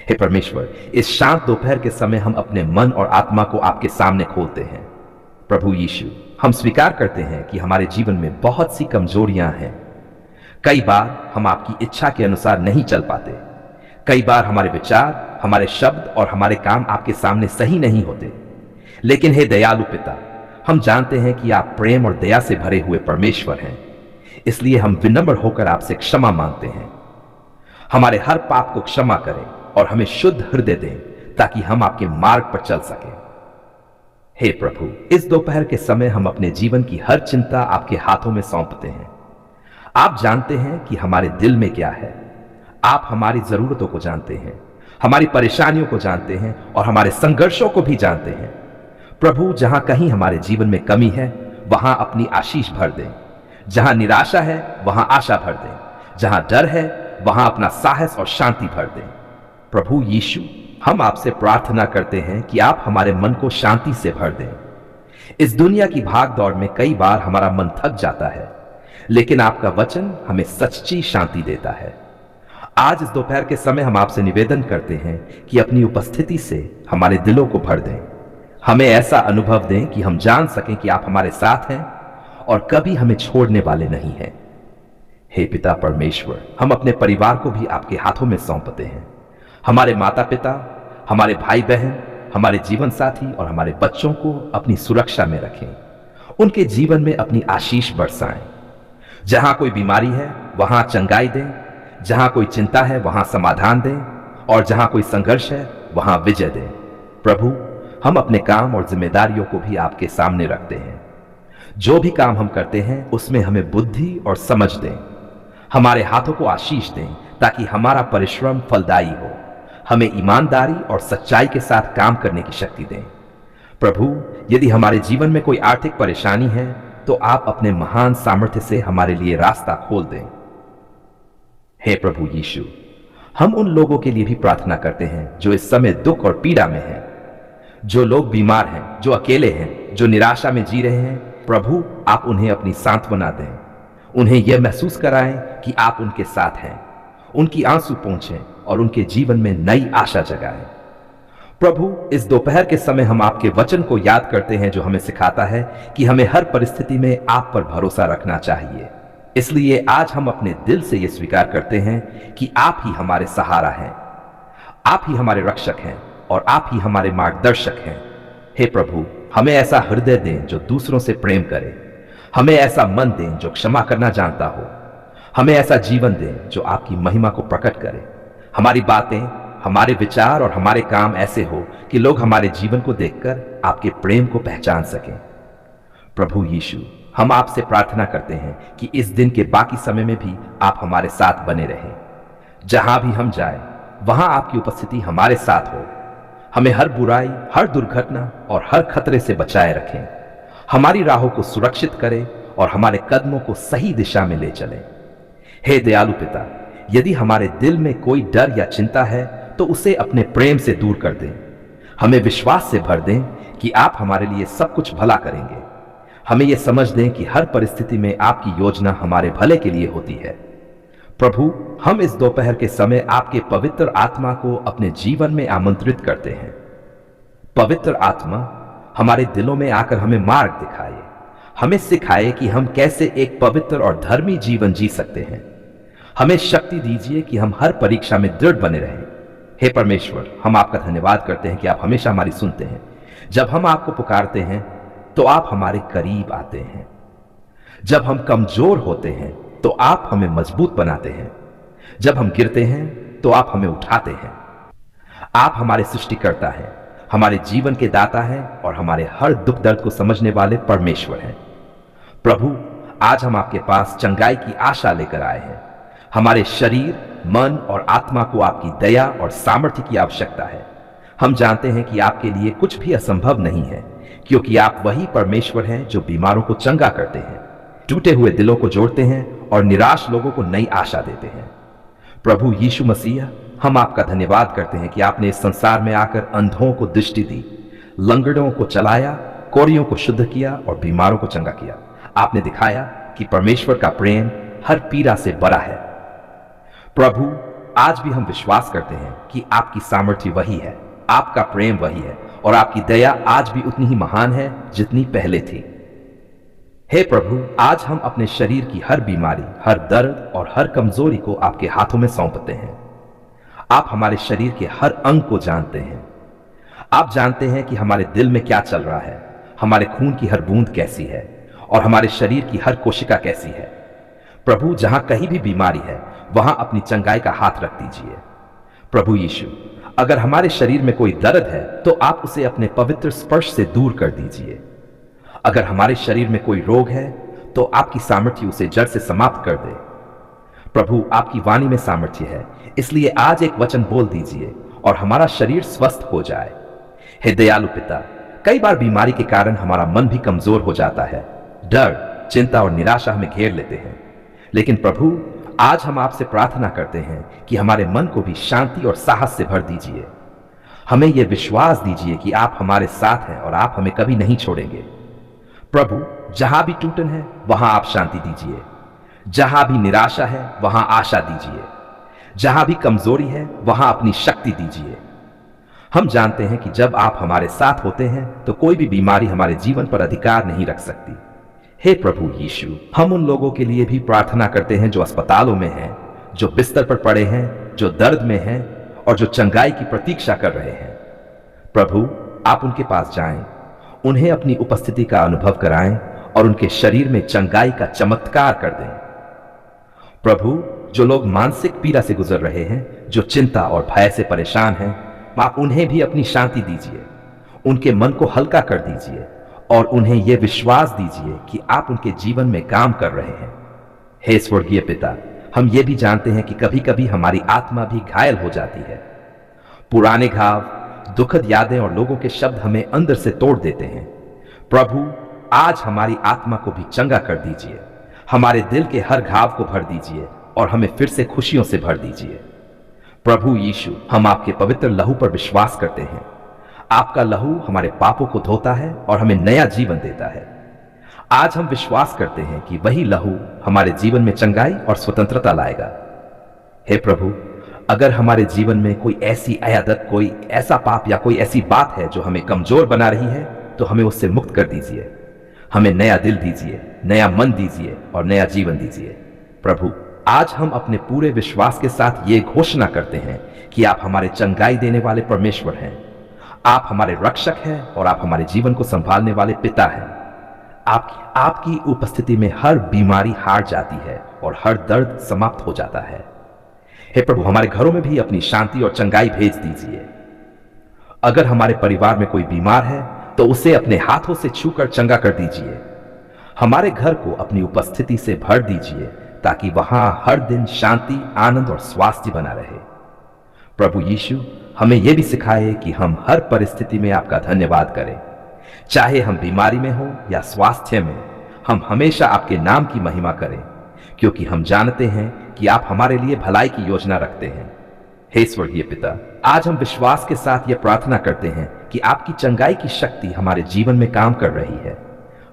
हे परमेश्वर, इस शांत दोपहर के समय हम अपने मन और आत्मा को आपके सामने खोलते हैं। प्रभु यीशु, हम स्वीकार करते हैं कि हमारे जीवन में बहुत सी कमजोरियां हैं। कई बार हम आपकी इच्छा के अनुसार नहीं चल पाते। कई बार हमारे विचार, हमारे शब्द और हमारे काम आपके सामने सही नहीं होते। लेकिन हे दयालु पिता, हम जानते हैं कि आप प्रेम और दया से भरे हुए परमेश्वर हैं। इसलिए हम विनम्र होकर आपसे क्षमा मांगते हैं। हमारे हर पाप को क्षमा करें और हमें शुद्ध हृदय दें ताकि हम आपके मार्ग पर चल सकें। हे प्रभु, इस दोपहर के समय हम अपने जीवन की हर चिंता आपके हाथों में सौंपते हैं। आप जानते हैं कि हमारे दिल में क्या है। आप हमारी जरूरतों को जानते हैं, हमारी परेशानियों को जानते हैं और हमारे संघर्षों को भी जानते हैं। प्रभु, जहां कहीं हमारे जीवन में कमी है वहां अपनी आशीष भर दें। जहां निराशा है वहां आशा भर दें। जहां डर है वहां अपना साहस और शांति भर दें। प्रभु यीशु, हम आपसे प्रार्थना करते हैं कि आप हमारे मन को शांति से भर दें। इस दुनिया की भाग दौड़ में कई बार हमारा मन थक जाता है, लेकिन आपका वचन हमें सच्ची शांति देता है। आज इस दोपहर के समय हम आपसे निवेदन करते हैं कि अपनी उपस्थिति से हमारे दिलों को भर दें। हमें ऐसा अनुभव दें कि हम जान सकें कि आप हमारे साथ हैं और कभी हमें छोड़ने वाले नहीं हैं। हे पिता परमेश्वर, हम अपने परिवार को भी आपके हाथों में सौंपते हैं। हमारे माता पिता, हमारे भाई बहन, हमारे जीवन साथी और हमारे बच्चों को अपनी सुरक्षा में रखें। उनके जीवन में अपनी आशीष बरसाएं। जहां कोई बीमारी है वहां चंगाई दें, जहां कोई चिंता है वहां समाधान दें और जहां कोई संघर्ष है वहां विजय दें। प्रभु, हम अपने काम और जिम्मेदारियों को भी आपके सामने रखते हैं। जो भी काम हम करते हैं उसमें हमें बुद्धि और समझ दें। हमारे हाथों को आशीष दें ताकि हमारा परिश्रम फलदायी हो। हमें ईमानदारी और सच्चाई के साथ काम करने की शक्ति दें। प्रभु, यदि हमारे जीवन में कोई आर्थिक परेशानी है तो आप अपने महान सामर्थ्य से हमारे लिए रास्ता खोल दें। हे प्रभु यीशु, हम उन लोगों के लिए भी प्रार्थना करते हैं जो इस समय दुख और पीड़ा में हैं। जो लोग बीमार हैं, जो अकेले हैं, जो निराशा में जी रहे हैं, प्रभु आप उन्हें अपनी सांत्वना दें। उन्हें यह महसूस कराएं कि आप उनके साथ हैं। उनकी आंसू पोंछें और उनके जीवन में नई आशा जगाएं। प्रभु, इस दोपहर के समय हम आपके वचन को याद करते हैं जो हमें सिखाता है कि हमें हर परिस्थिति में आप पर भरोसा रखना चाहिए। इसलिए आज हम अपने दिल से यह स्वीकार करते हैं कि आप ही हमारे सहारा हैं, आप ही हमारे रक्षक हैं और आप ही हमारे मार्गदर्शक हैं। हे प्रभु, हमें ऐसा हृदय दें जो दूसरों से प्रेम करे। हमें ऐसा मन दें जो क्षमा करना जानता हो। हमें ऐसा जीवन दें जो आपकी महिमा को प्रकट करे। हमारी बातें, हमारे विचार और हमारे काम ऐसे हो कि लोग हमारे जीवन को देखकर आपके प्रेम को पहचान सकें। प्रभु यीशु, हम आपसे प्रार्थना करते हैं कि इस दिन के बाकी समय में भी आप हमारे साथ बने रहें। जहां भी हम जाएं, वहां आपकी उपस्थिति हमारे साथ हो। हमें हर बुराई, हर दुर्घटना और हर खतरे से बचाए रखें। हमारी राहों को सुरक्षित करें और हमारे कदमों को सही दिशा में ले चलें। हे दयालु पिता, यदि हमारे दिल में कोई डर या चिंता है तो उसे अपने प्रेम से दूर कर दें। हमें विश्वास से भर दें कि आप हमारे लिए सब कुछ भला करेंगे। हमें यह समझ दें कि हर परिस्थिति में आपकी योजना हमारे भले के लिए होती है। प्रभु, हम इस दोपहर के समय आपके पवित्र आत्मा को अपने जीवन में आमंत्रित करते हैं। पवित्र आत्मा हमारे दिलों में आकर हमें मार्ग दिखाए, हमें सिखाए कि हम कैसे एक पवित्र और धर्मी जीवन जी सकते हैं। हमें शक्ति दीजिए कि हम हर परीक्षा में दृढ़ बने रहें। हे परमेश्वर, हम आपका धन्यवाद करते हैं कि आप हमेशा हमारी सुनते हैं। जब हम आपको पुकारते हैं तो आप हमारे करीब आते हैं। जब हम कमजोर होते हैं तो आप हमें मजबूत बनाते हैं। जब हम गिरते हैं तो आप हमें उठाते हैं। आप हमारे सृष्टिकर्ता हैं, हमारे जीवन के दाता हैं और हमारे हर दुख दर्द को समझने वाले परमेश्वर हैं। प्रभु, आज हम आपके पास चंगाई की आशा लेकर आए हैं। हमारे शरीर, मन और आत्मा को आपकी दया और सामर्थ्य की आवश्यकता है। हम जानते हैं कि आपके लिए कुछ भी असंभव नहीं है, क्योंकि आप वही परमेश्वर हैं जो बीमारों को चंगा करते हैं, टूटे हुए दिलों को जोड़ते हैं और निराश लोगों को नई आशा देते हैं। प्रभु यीशु मसीह, हम आपका धन्यवाद करते हैं कि आपने इस संसार में आकर अंधों को दृष्टि दी, लंगड़ों को चलाया, कोढ़ियों को शुद्ध किया और बीमारों को चंगा किया। आपने दिखाया कि परमेश्वर का प्रेम हर पीड़ा से बड़ा है। प्रभु, आज भी हम विश्वास करते हैं कि आपकी सामर्थ्य वही है, आपका प्रेम वही है और आपकी दया आज भी उतनी ही महान है जितनी पहले थी। हे प्रभु, आज हम अपने शरीर की हर बीमारी, हर दर्द और हर कमजोरी को आपके हाथों में सौंपते हैं। आप हमारे शरीर के हर अंग को जानते हैं। आप जानते हैं कि हमारे दिल में क्या चल रहा है, हमारे खून की हर बूंद कैसी है और हमारे शरीर की हर कोशिका कैसी है। प्रभु, जहां कहीं भी बीमारी है वहां अपनी चंगाई का हाथ रख दीजिए। प्रभु यीशु, अगर हमारे शरीर में कोई दर्द है तो आप उसे अपने पवित्र स्पर्श से दूर कर दीजिए। अगर हमारे शरीर में कोई रोग है तो आपकी सामर्थ्य उसे जड़ से समाप्त कर दे। प्रभु, आपकी वाणी में सामर्थ्य है, इसलिए आज एक वचन बोल दीजिए और हमारा शरीर स्वस्थ हो जाए। हे दयालु पिता, कई बार बीमारी के कारण हमारा मन भी कमजोर हो जाता है। डर, चिंता और निराशा हमें घेर लेते हैं। लेकिन प्रभु, आज हम आपसे प्रार्थना करते हैं कि हमारे मन को भी शांति और साहस से भर दीजिए। हमें यह विश्वास दीजिए कि आप हमारे साथ हैं और आप हमें कभी नहीं छोड़ेंगे। प्रभु, जहां भी टूटन है वहां आप शांति दीजिए, जहां भी निराशा है वहां आशा दीजिए, जहां भी कमजोरी है वहां अपनी शक्ति दीजिए। हम जानते हैं कि जब आप हमारे साथ होते हैं तो कोई भी बीमारी हमारे जीवन पर अधिकार नहीं रख सकती। हे प्रभु यीशु, हम उन लोगों के लिए भी प्रार्थना करते हैं जो अस्पतालों में हैं, जो बिस्तर पर पड़े हैं, जो दर्द में हैं और जो चंगाई की प्रतीक्षा कर रहे हैं। प्रभु, आप उनके पास जाएं, उन्हें अपनी उपस्थिति का अनुभव कराएं और उनके शरीर में चंगाई का चमत्कार कर दें। प्रभु, जो लोग मानसिक पीड़ा से गुजर रहे हैं, जो चिंता और भय से परेशान हैं, आप उन्हें भी अपनी शांति दीजिए, उनके मन को हल्का कर दीजिए और उन्हें यह विश्वास दीजिए कि आप उनके जीवन में काम कर रहे हैं। हे स्वर्गीय पिता, हम ये भी जानते हैं कि कभी कभी हमारी आत्मा भी घायल हो जाती है। पुराने घाव, दुखद यादें और लोगों के शब्द हमें अंदर से तोड़ देते हैं। प्रभु, आज हमारी आत्मा को भी चंगा कर दीजिए, हमारे दिल के हर घाव को भर दीजिए और हमें फिर से खुशियों से भर दीजिए। प्रभु यीशु, हम आपके पवित्र लहू पर विश्वास करते हैं। आपका लहू हमारे पापों को धोता है और हमें नया जीवन देता है। आज हम विश्वास करते हैं कि वही लहू हमारे जीवन में चंगाई और स्वतंत्रता लाएगा। हे प्रभु, अगर हमारे जीवन में कोई ऐसी आदत, कोई ऐसा पाप या कोई ऐसी बात है जो हमें कमजोर बना रही है, तो हमें उससे मुक्त कर दीजिए। हमें नया दिल दीजिए, नया मन दीजिए और नया जीवन दीजिए। प्रभु, आज हम अपने पूरे विश्वास के साथ ये घोषणा करते हैं कि आप हमारे चंगाई देने वाले परमेश्वर हैं। आप हमारे रक्षक हैं और आप हमारे जीवन को संभालने वाले पिता हैं। आपकी उपस्थिति में हर बीमारी हार जाती है और हर दर्द समाप्त हो जाता है। हे प्रभु, हमारे घरों में भी अपनी शांति और चंगाई भेज दीजिए। अगर हमारे परिवार में कोई बीमार है तो उसे अपने हाथों से छूकर चंगा कर दीजिए। हमारे घर को अपनी उपस्थिति से भर दीजिए ताकि वहां हर दिन शांति, आनंद और स्वास्थ्य बना रहे। प्रभु यीशु, हमें यह भी सिखाए कि हम हर परिस्थिति में आपका धन्यवाद करें। चाहे हम बीमारी में हो या स्वास्थ्य में, हम हमेशा आपके नाम की महिमा करें, क्योंकि हम जानते हैं कि आप हमारे लिए भलाई की योजना रखते हैं। हे स्वर्गीय पिता, आज हम विश्वास के साथ यह प्रार्थना करते हैं कि आपकी चंगाई की शक्ति हमारे जीवन में काम कर रही है।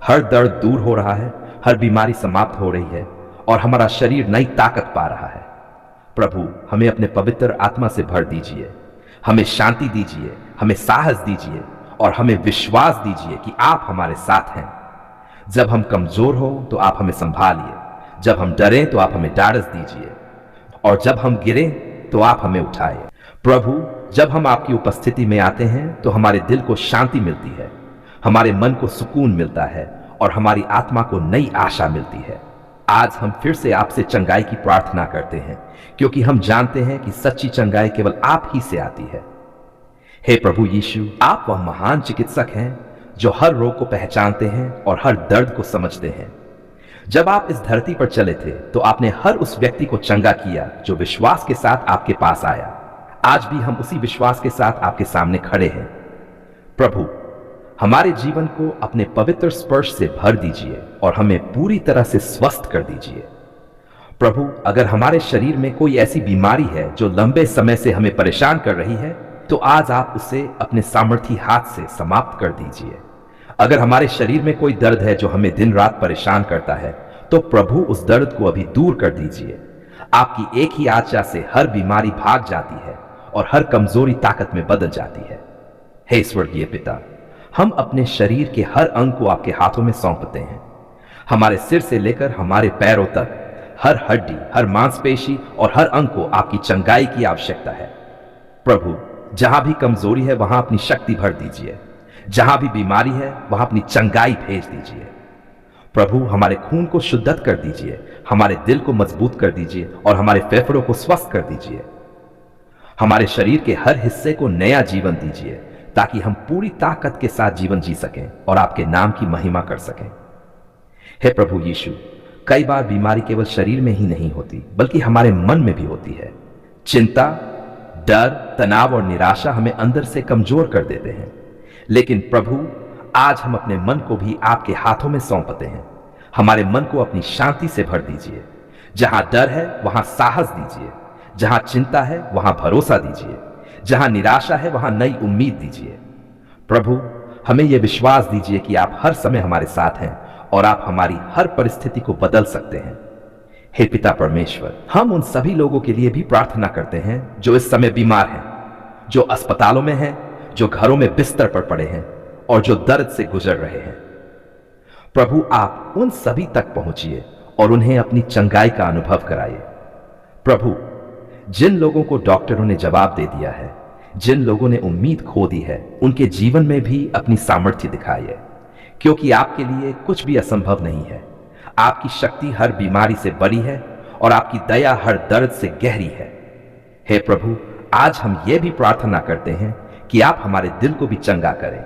हर दर्द दूर हो रहा है, हर बीमारी समाप्त हो रही है और हमारा शरीर नई ताकत पा रहा है। प्रभु, हमें अपने पवित्र आत्मा से भर दीजिए, हमें शांति दीजिए, हमें साहस दीजिए और हमें विश्वास दीजिए कि आप हमारे साथ हैं। जब हम कमजोर हो तो आप हमें संभालिए, जब हम डरें तो आप हमें ढाढ़स दीजिए और जब हम गिरें तो आप हमें उठाए। प्रभु, जब हम आपकी उपस्थिति में आते हैं तो हमारे दिल को शांति मिलती है, हमारे मन को सुकून मिलता है और हमारी आत्मा को नई आशा मिलती है। आज हम फिर से आपसे चंगाई की प्रार्थना करते हैं, क्योंकि हम जानते हैं कि सच्ची चंगाई केवल आप ही से आती है। हे प्रभु यीशु, आप वह महान चिकित्सक हैं जो हर रोग को पहचानते हैं और हर दर्द को समझते हैं। जब आप इस धरती पर चले थे तो आपने हर उस व्यक्ति को चंगा किया जो विश्वास के साथ आपके पास आया। आज भी हम उसी विश्वास के साथ आपके सामने खड़े हैं। प्रभु, हमारे जीवन को अपने पवित्र स्पर्श से भर दीजिए और हमें पूरी तरह से स्वस्थ कर दीजिए। प्रभु, अगर हमारे शरीर में कोई ऐसी बीमारी है जो लंबे समय से हमें परेशान कर रही है, तो आज आप उसे अपने सामर्थी हाथ से समाप्त कर दीजिए। अगर हमारे शरीर में कोई दर्द है जो हमें दिन रात परेशान करता है, तो प्रभु उस दर्द को अभी दूर कर दीजिए। आपकी एक ही आज्ञा से हर बीमारी भाग जाती है और हर कमजोरी ताकत में बदल जाती है। हे स्वर्गीय पिता, हम अपने शरीर के हर अंग को आपके हाथों में सौंपते हैं। हमारे सिर से लेकर हमारे पैरों तक हर हड्डी, हर मांसपेशी और हर अंग को आपकी चंगाई की आवश्यकता है। प्रभु, जहां भी कमजोरी है वहां अपनी शक्ति भर दीजिए। जहां भी बीमारी है वहां अपनी चंगाई भेज दीजिए। प्रभु, हमारे खून को शुद्ध कर दीजिए, हमारे दिल को मजबूत कर दीजिए और हमारे फेफड़ों को स्वस्थ कर दीजिए। हमारे शरीर के हर हिस्से को नया जीवन दीजिए ताकि हम पूरी ताकत के साथ जीवन जी सकें और आपके नाम की महिमा कर सकें। हे प्रभु यीशु, कई बार बीमारी केवल शरीर में ही नहीं होती बल्कि हमारे मन में भी होती है। चिंता, डर, तनाव और निराशा हमें अंदर से कमजोर कर देते हैं। लेकिन प्रभु, आज हम अपने मन को भी आपके हाथों में सौंपते हैं। हमारे मन को अपनी शांति से भर दीजिए। जहां डर है वहां साहस दीजिए, जहां चिंता है वहां भरोसा दीजिए, जहां निराशा है वहां नई उम्मीद दीजिए। प्रभु, हमें यह विश्वास दीजिए कि आप हर समय हमारे साथ हैं और आप हमारी हर परिस्थिति को बदल सकते हैं। हे पिता परमेश्वर, हम उन सभी लोगों के लिए भी प्रार्थना करते हैं जो इस समय बीमार हैं, जो अस्पतालों में हैं, जो घरों में बिस्तर पर पड़े हैं और जो दर्द से गुजर रहे हैं। प्रभु, आप उन सभी तक पहुंचिए और उन्हें अपनी चंगाई का अनुभव कराइए। प्रभु, जिन लोगों को डॉक्टरों ने जवाब दे दिया है, जिन लोगों ने उम्मीद खो दी है, उनके जीवन में भी अपनी सामर्थ्य दिखाइए, क्योंकि आपके लिए कुछ भी असंभव नहीं है। आपकी शक्ति हर बीमारी से बड़ी है और आपकी दया हर दर्द से गहरी है। हे प्रभु, आज हम ये भी प्रार्थना करते हैं कि आप हमारे दिल को भी चंगा करें।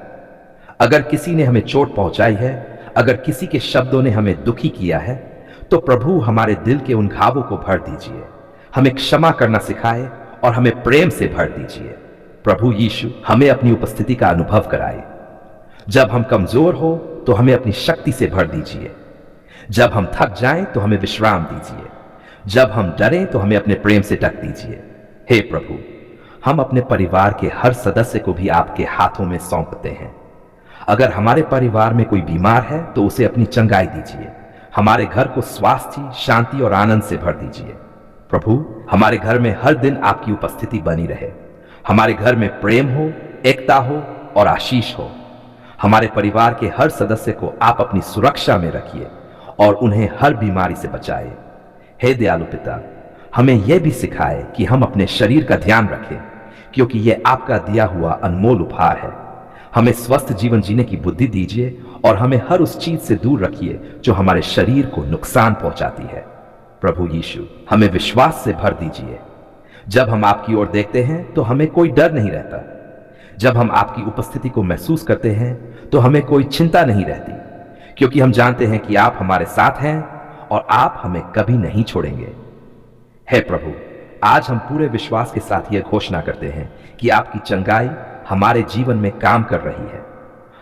अगर किसी ने हमें चोट पहुंचाई है, अगर किसी के शब्दों ने हमें दुखी किया है, तो प्रभु हमारे दिल के उन घावों को भर दीजिए। हमें क्षमा करना सिखाए और हमें प्रेम से भर दीजिए। प्रभु यीशु, हमें अपनी उपस्थिति का अनुभव कराए। जब हम कमजोर हो तो हमें अपनी शक्ति से भर दीजिए। जब हम थक जाएं तो हमें विश्राम दीजिए। जब हम डरें तो हमें अपने प्रेम से ढक दीजिए। हे प्रभु, हम अपने परिवार के हर सदस्य को भी आपके हाथों में सौंपते हैं। अगर हमारे परिवार में कोई बीमार है तो उसे अपनी चंगाई दीजिए। हमारे घर को स्वास्थ्य, शांति और आनंद से भर दीजिए। प्रभु, हमारे घर में हर दिन आपकी उपस्थिति बनी रहे। हमारे घर में प्रेम हो, एकता हो और आशीष हो। हमारे परिवार के हर सदस्य को आप अपनी सुरक्षा में रखिए और उन्हें हर बीमारी से बचाए। हे दयालु पिता, हमें यह भी सिखाए कि हम अपने शरीर का ध्यान रखें, क्योंकि यह आपका दिया हुआ अनमोल उपहार है। हमें स्वस्थ जीवन जीने की बुद्धि दीजिए और हमें हर उस चीज से दूर रखिए जो हमारे शरीर को नुकसान पहुंचाती है। प्रभु यीशु, हमें विश्वास से भर दीजिए। जब हम आपकी ओर देखते हैं तो हमें कोई डर नहीं रहता। जब हम आपकी उपस्थिति को महसूस करते हैं तो हमें कोई चिंता नहीं रहती, क्योंकि हम जानते हैं कि आप हमारे साथ हैं और आप हमें कभी नहीं छोड़ेंगे। हे प्रभु, आज हम पूरे विश्वास के साथ यह घोषणा करते हैं कि आपकी चंगाई हमारे जीवन में काम कर रही है।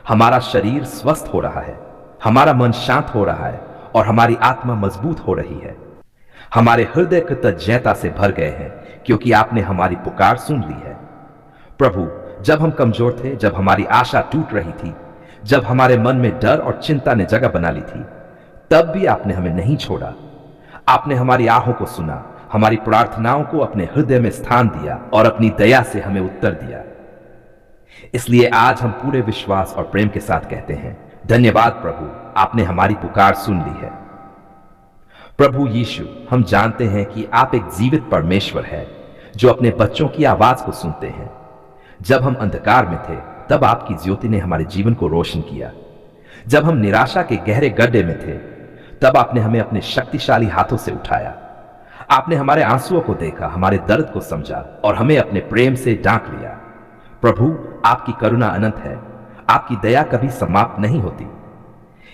हमारा शरीर स्वस्थ हो रहा है, हमारा मन शांत हो रहा है और हमारी आत्मा मजबूत हो रही है। हमारे हृदय कृतज्ञता से भर गए हैं क्योंकि आपने हमारी पुकार सुन ली है। प्रभु, जब हम कमजोर थे, जब हमारी आशा टूट रही थी, जब हमारे मन में डर और चिंता ने जगह बना ली थी, तब भी आपने हमें नहीं छोड़ा। आपने हमारी आहों को सुना, हमारी प्रार्थनाओं को अपने हृदय में स्थान दिया और अपनी दया से हमें उत्तर दिया। इसलिए आज हम पूरे विश्वास और प्रेम के साथ कहते हैं, धन्यवाद प्रभु, आपने हमारी पुकार सुन ली है। प्रभु यीशु, हम जानते हैं कि आप एक जीवित परमेश्वर है जो अपने बच्चों की आवाज को सुनते हैं। जब हम अंधकार में थे तब आपकी ज्योति ने हमारे जीवन को रोशन किया। जब हम निराशा के गहरे गड्ढे में थे तब आपने हमें अपने शक्तिशाली हाथों से उठाया। आपने हमारे आंसुओं को देखा, हमारे दर्द को समझा और हमें अपने प्रेम से ढांक लिया। प्रभु, आपकी करुणा अनंत है, आपकी दया कभी समाप्त नहीं होती।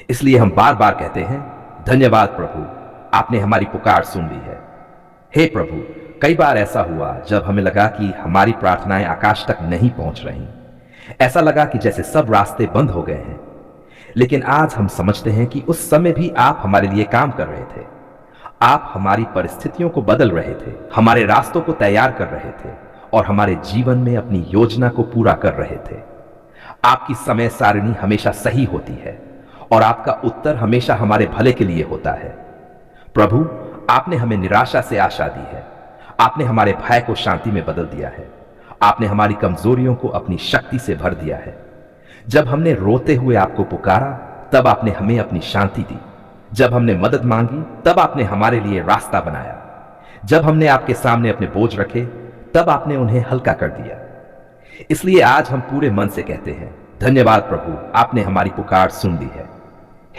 इसलिए हम बार बार कहते हैं, धन्यवाद प्रभु, आपने हमारी पुकार सुन ली है। हे प्रभु, कई बार ऐसा हुआ जब हमें लगा कि हमारी प्रार्थनाएं आकाश तक नहीं पहुंच रही। ऐसा लगा कि जैसे सब रास्ते बंद हो गए हैं। लेकिन आज हम समझते हैं कि उस समय भी आप हमारे लिए काम कर रहे थे। आप हमारी परिस्थितियों को बदल रहे थे, हमारे रास्तों को तैयार कर रहे थे और हमारे जीवन में अपनी योजना को पूरा कर रहे थे। आपकी समय सारिणी हमेशा सही होती है और आपका उत्तर हमेशा हमारे भले के लिए होता है। प्रभु, आपने हमें निराशा से आशा दी है। आपने हमारे भय को शांति में बदल दिया है। आपने हमारी कमजोरियों को अपनी शक्ति से भर दिया है। जब हमने रोते हुए आपको पुकारा, तब आपने हमें अपनी शांति दी। जब हमने मदद मांगी, तब आपने हमारे लिए रास्ता बनाया। जब हमने आपके सामने अपने बोझ रखे, तब आपने उन्हें हल्का कर दिया। इसलिए आज हम पूरे मन से कहते हैं, धन्यवाद प्रभु, आपने हमारी पुकार सुन ली है।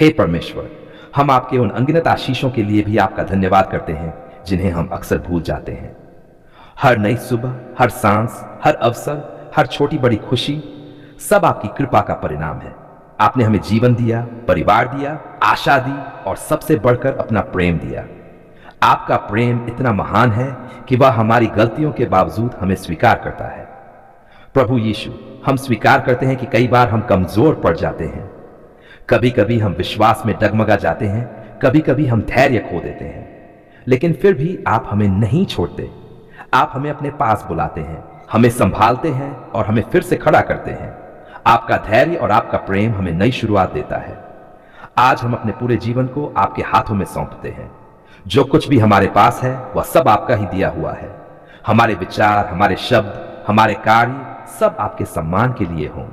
हे परमेश्वर, हम आपके उन अनगिनत आशीषों के लिए भी आपका धन्यवाद करते हैं जिन्हें हम अक्सर भूल जाते हैं। हर नई सुबह, हर सांस, हर अवसर, हर छोटी बड़ी खुशी, सब आपकी कृपा का परिणाम है। आपने हमें जीवन दिया, परिवार दिया, आशा दी और सबसे बढ़कर अपना प्रेम दिया। आपका प्रेम इतना महान है कि वह हमारी गलतियों के बावजूद हमें स्वीकार करता है। प्रभु यीशु, हम स्वीकार करते हैं कि कई बार हम कमजोर पड़ जाते हैं। कभी कभी हम विश्वास में डगमगा जाते हैं, कभी कभी हम धैर्य खो देते हैं, लेकिन फिर भी आप हमें नहीं छोड़ते। आप हमें अपने पास बुलाते हैं, हमें संभालते हैं और हमें फिर से खड़ा करते हैं। आपका धैर्य और आपका प्रेम हमें नई शुरुआत देता है। आज हम अपने पूरे जीवन को आपके हाथों में सौंपते हैं। जो कुछ भी हमारे पास है वह सब आपका ही दिया हुआ है। हमारे विचार, हमारे शब्द, हमारे कार्य सब आपके सम्मान के लिए हों।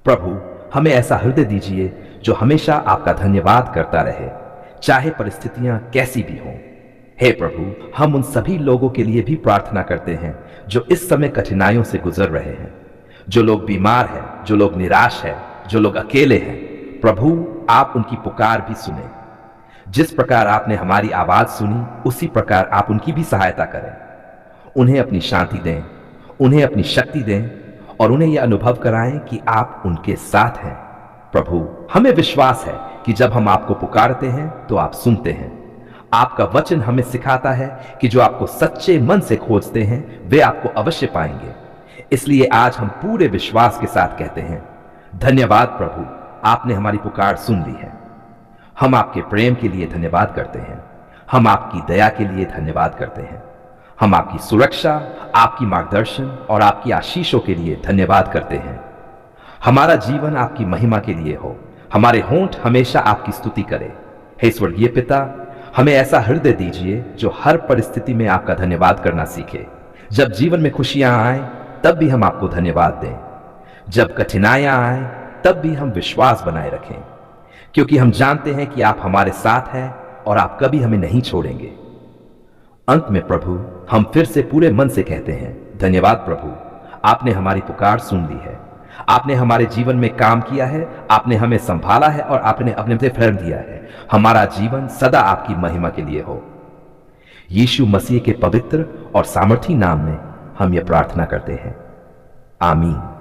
प्रभु, हमें ऐसा हृदय दीजिए जो हमेशा आपका धन्यवाद करता रहे, चाहे परिस्थितियां कैसी भी हों। हे प्रभु, हम उन सभी लोगों के लिए भी प्रार्थना करते हैं जो इस समय कठिनाइयों से गुजर रहे हैं, जो लोग बीमार हैं, जो लोग निराश हैं, जो लोग अकेले हैं। प्रभु, आप उनकी पुकार भी सुने। जिस प्रकार आपने हमारी आवाज सुनी, उसी प्रकार आप उनकी भी सहायता करें। उन्हें अपनी शांति दें, उन्हें अपनी शक्ति दें और उन्हें यह अनुभव कराएं कि आप उनके साथ हैं। प्रभु, हमें विश्वास है कि जब हम आपको पुकारते हैं तो आप सुनते हैं। आपका वचन हमें सिखाता है कि जो आपको सच्चे मन से खोजते हैं वे आपको अवश्य पाएंगे। इसलिए आज हम पूरे विश्वास के साथ कहते हैं, धन्यवाद प्रभु, आपने हमारी पुकार सुन ली है। हम आपके प्रेम के लिए धन्यवाद करते हैं। हम आपकी दया के लिए धन्यवाद करते हैं। हम आपकी सुरक्षा, आपकी मार्गदर्शन और आपकी आशीषों के लिए धन्यवाद करते हैं। हमारा जीवन आपकी महिमा के लिए हो। हमारे होंठ हमेशा आपकी स्तुति करें। हे स्वर्गीय पिता, हमें ऐसा हृदय दीजिए जो हर परिस्थिति में आपका धन्यवाद करना सीखे। जब जीवन में खुशियां आए तब भी हम आपको धन्यवाद दें। जब कठिनाइयां आए तब भी हम विश्वास बनाए रखें, क्योंकि हम जानते हैं कि आप हमारे साथ हैं और आप कभी हमें नहीं छोड़ेंगे। अंत में प्रभु, हम फिर से पूरे मन से कहते हैं, धन्यवाद प्रभु, आपने हमारी पुकार सुन ली है। आपने हमारे जीवन में काम किया है, आपने हमें संभाला है और आपने अपने से प्रेम दिया है। हमारा जीवन सदा आपकी महिमा के लिए हो। यीशु मसीह के पवित्र और सामर्थी नाम में हम यह प्रार्थना करते हैं, आमीन।